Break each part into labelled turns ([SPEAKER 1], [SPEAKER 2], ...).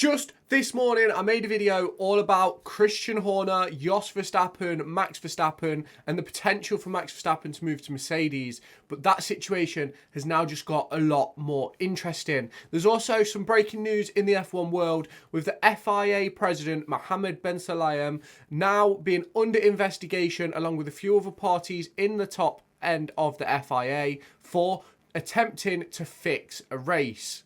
[SPEAKER 1] Just this morning, I made a video all about Christian Horner, Jos Verstappen, Max Verstappen, and the potential for Max Verstappen to move to Mercedes. But that situation has now just got a lot more interesting. There's also some breaking news in the F1 world with the FIA president, Mohammed Ben Sulayem, now being under investigation along with a few other parties in the top end of the FIA for attempting to fix a race.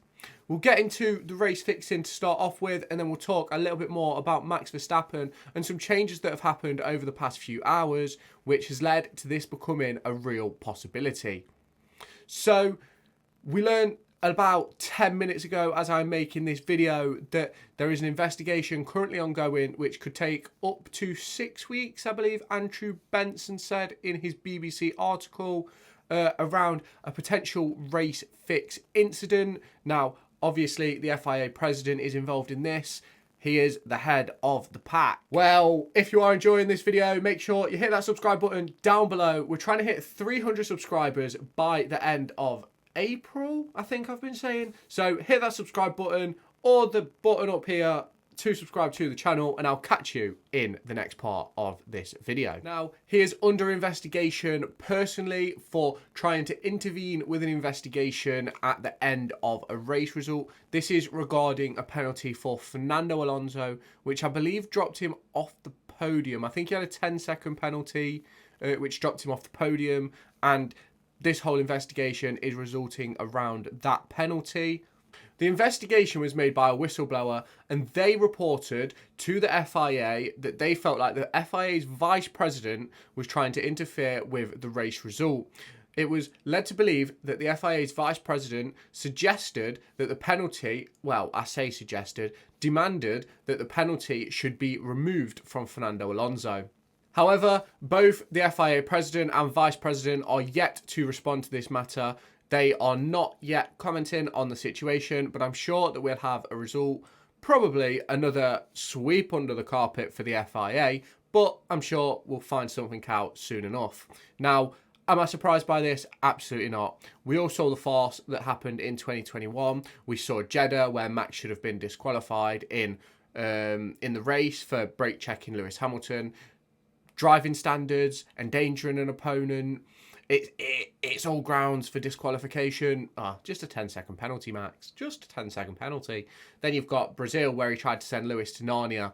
[SPEAKER 1] We'll get into the race fixing to start off with, and then we'll talk a little bit more about Max Verstappen and some changes that have happened over the past few hours, which has led to this becoming a real possibility. So, we learned about 10 minutes ago, as I'm making this video, that there is an investigation currently ongoing, which could take up to 6 weeks, I believe Andrew Benson said in his BBC article, around a potential race fix incident. Now, obviously, the FIA president is involved in this. He is the head of the pack. Well, if you are enjoying this video, make sure you hit that subscribe button down below. We're trying to hit 300 subscribers by the end of April, I think I've been saying. So hit that subscribe button or the button up here to subscribe to the channel, and I'll catch you in the next part of this video. Now, he is under investigation personally for trying to intervene with an investigation at the end of a race result. This is regarding a penalty for Fernando Alonso, which I believe dropped him off the podium. I think he had a 10-second penalty, which dropped him off the podium, and this whole investigation is resulting around that penalty. The investigation was made by a whistleblower, and they reported to the FIA that they felt like the FIA's vice president was trying to interfere with the race result. It was led to believe that the FIA's vice president suggested that the penalty, well, I say suggested, demanded that the penalty should be removed from Fernando Alonso. However, both the FIA president and vice president are yet to respond to this matter. They are not yet commenting on the situation, but I'm sure that we'll have a result. Probably another sweep under the carpet for the FIA, but I'm sure we'll find something out soon enough. Now, am I surprised by this? Absolutely not. We all saw the farce that happened in 2021. We saw Jeddah, where Max should have been disqualified in the race for brake checking Lewis Hamilton. Driving standards, endangering an opponent. It's all grounds for disqualification. Just a 10-second penalty, Max. Just a 10-second penalty. Then you've got Brazil, where he tried to send Lewis to Narnia.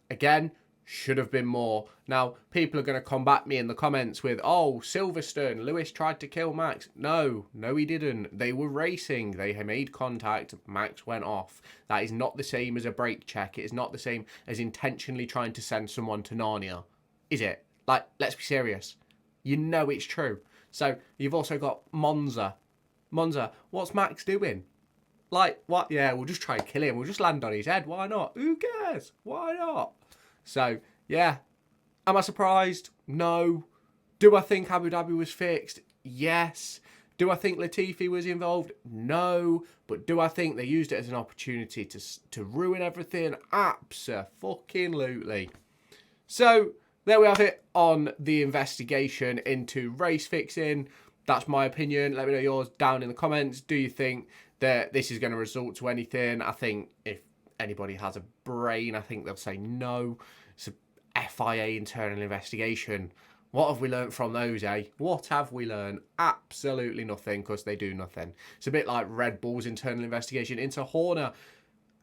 [SPEAKER 1] Again, should have been more. Now, people are going to combat me in the comments with, oh, Silverstone, Lewis tried to kill Max. No, he didn't. They were racing. They made contact. Max went off. That is not the same as a brake check. It is not the same as intentionally trying to send someone to Narnia. Is it? Like, let's be serious. You know it's true. So, you've also got Monza. Monza, what's Max doing? Like, what? Yeah, we'll just try and kill him. We'll just land on his head. Why not? Who cares? Why not? So, yeah. Am I surprised? No. Do I think Abu Dhabi was fixed? Yes. Do I think Latifi was involved? No. But do I think they used it as an opportunity to ruin everything? Abso-fucking-lutely. So, there we have it on the investigation into race fixing. That's my opinion. Let me know yours down in the comments. Do you think that this is going to result to anything? I think if anybody has a brain, I think they'll say no. It's a FIA internal investigation. What have we learned from those, eh? What have we learned? Absolutely nothing, because they do nothing. It's a bit like Red Bull's internal investigation into Horner.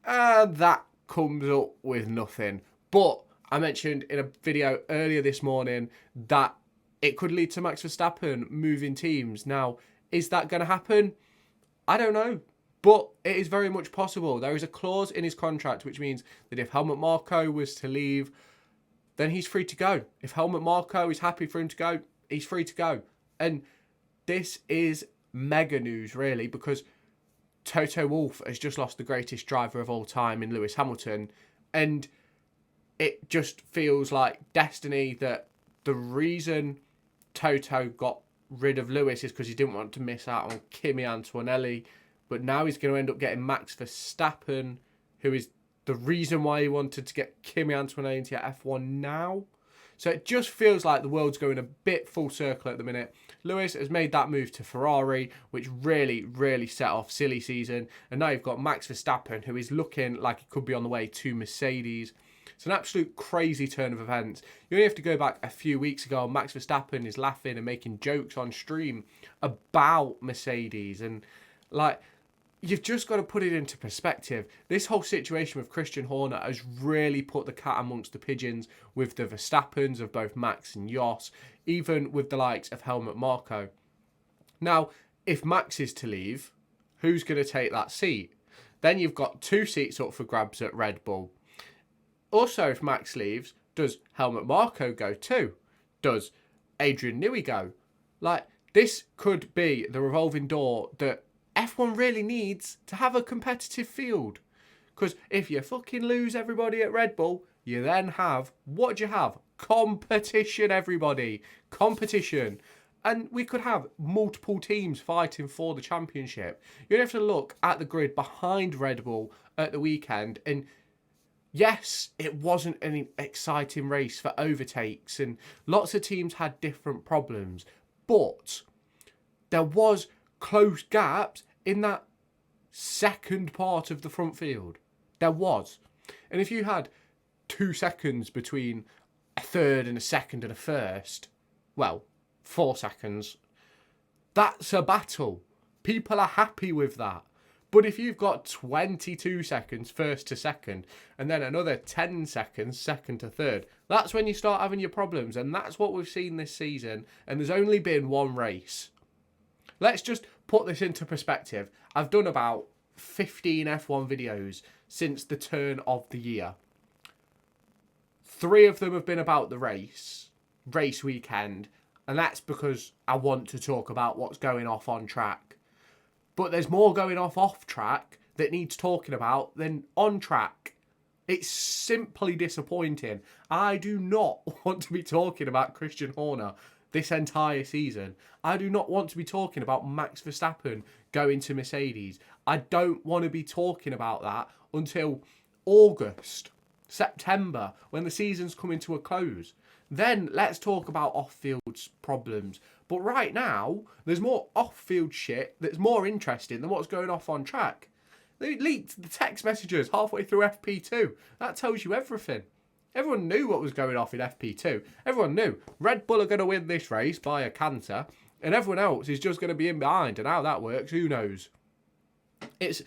[SPEAKER 1] And that comes up with nothing. But I mentioned in a video earlier this morning that it could lead to Max Verstappen moving teams. Now, is that going to happen? I don't know. But it is very much possible. There is a clause in his contract which means that if Helmut Marko was to leave, then he's free to go. If Helmut Marko is happy for him to go, he's free to go. And this is mega news, really, because Toto Wolff has just lost the greatest driver of all time in Lewis Hamilton. And it just feels like destiny that the reason Toto got rid of Lewis is because he didn't want to miss out on Kimi Antonelli. But now he's going to end up getting Max Verstappen, who is the reason why he wanted to get Kimi Antonelli into F1 now. So it just feels like the world's going a bit full circle at the minute. Lewis has made that move to Ferrari, which really, really set off silly season. And now you've got Max Verstappen, who is looking like he could be on the way to Mercedes. It's an absolute crazy turn of events. You only have to go back a few weeks ago. Max Verstappen is laughing and making jokes on stream about Mercedes. And like, you've just got to put it into perspective. This whole situation with Christian Horner has really put the cat amongst the pigeons with the Verstappens of both Max and Jos, even with the likes of Helmut Marko. Now, if Max is to leave, who's going to take that seat? Then you've got 2 seats up for grabs at Red Bull. Also, if Max leaves, does Helmut Marko go too? Does Adrian Newey go? Like, this could be the revolving door that F1 really needs to have a competitive field. Because if you fucking lose everybody at Red Bull, you then have, what do you have? Competition, everybody. Competition. And we could have multiple teams fighting for the championship. You have to look at the grid behind Red Bull at the weekend. And yes, it wasn't an exciting race for overtakes. And lots of teams had different problems. But there was close gaps in that second part of the front field. There was. And if you had 2 seconds between a third and a second and a first, well, 4 seconds, that's a battle. People are happy with that. But if you've got 22 seconds first to second and then another 10 seconds second to third, that's when you start having your problems. And that's what we've seen this season. And there's only been 1 race. Let's just put this into perspective. I've done about 15 F1 videos since the turn of the year. 3 of them have been about the race weekend, and that's because I want to talk about what's going off on track. But there's more going off track that needs talking about than on track. It's simply disappointing. I do not want to be talking about Christian Horner this entire season. I do not want to be talking about Max Verstappen going to Mercedes. I don't want to be talking about that until August, September, when the season's coming to a close. Then let's talk about off-field problems. But right now, there's more off-field shit that's more interesting than what's going off on track. They leaked the text messages halfway through FP2. That tells you everything. Everyone knew what was going off in FP2. Everyone knew Red Bull are going to win this race by a canter, and everyone else is just going to be in behind. And how that works, who knows? It's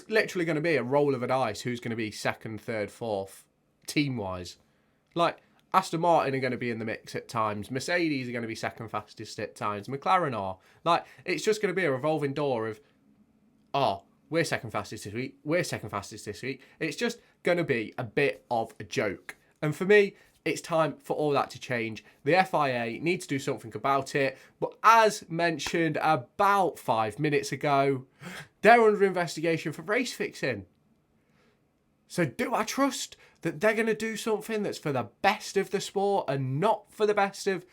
[SPEAKER 1] literally going to be a roll of a dice who's going to be second, third, fourth, team-wise. Like, Aston Martin are going to be in the mix at times. Mercedes are going to be second fastest at times. McLaren are. Like, it's just going to be a revolving door of, oh, we're second fastest this week. We're second fastest this week. It's just going to be a bit of a joke. And for me, it's time for all that to change. The FIA need to do something about it. But as mentioned about 5 minutes ago, they're under investigation for race fixing. So do I trust that they're going to do something that's for the best of the sport and not for the best of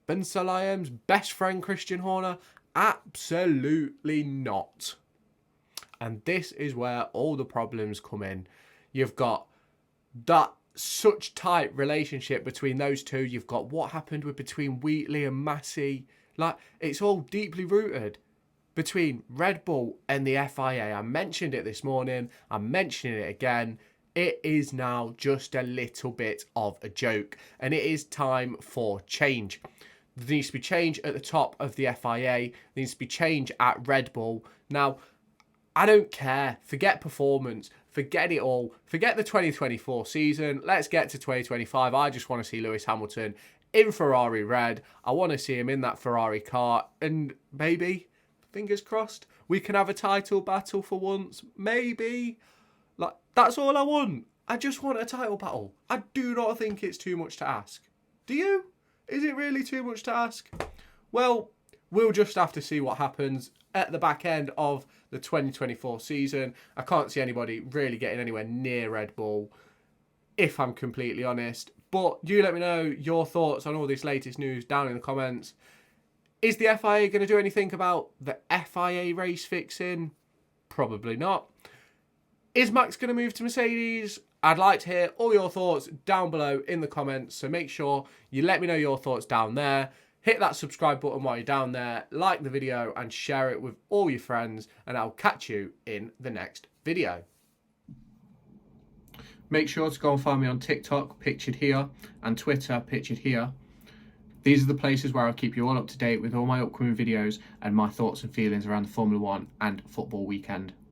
[SPEAKER 1] Ben Sulayem's best friend Christian Horner? Absolutely not. And this is where all the problems come in. You've got that such tight relationship between those two. You've got what happened between Wheatley and Massey. Like, it's all deeply rooted between Red Bull and the FIA. I mentioned it this morning. I'm mentioning it again. It is now just a little bit of a joke, and it is time for change. There needs to be change at the top of the FIA. There needs to be change at Red Bull. Now, I don't care. Forget performance. Forget it all. Forget the 2024 season. Let's get to 2025. I just want to see Lewis Hamilton in Ferrari red. I want to see him in that Ferrari car. And maybe, fingers crossed, we can have a title battle for once. Maybe. Like, that's all I want. I just want a title battle. I do not think it's too much to ask. Do you? Is it really too much to ask? Well, we'll just have to see what happens at the back end of the 2024 season. I can't see anybody really getting anywhere near Red Bull, if I'm completely honest. But you let me know your thoughts on all this latest news down in the comments. Is the FIA going to do anything about the FIA race fixing? Probably not. Is Max going to move to Mercedes? I'd like to hear all your thoughts down below in the comments. So make sure you let me know your thoughts down there. Hit that subscribe button while you're down there. Like the video and share it with all your friends. And I'll catch you in the next video. Make sure to go and find me on TikTok, pictured here, and Twitter, pictured here. These are the places where I'll keep you all up to date with all my upcoming videos and my thoughts and feelings around the Formula 1 and football weekend.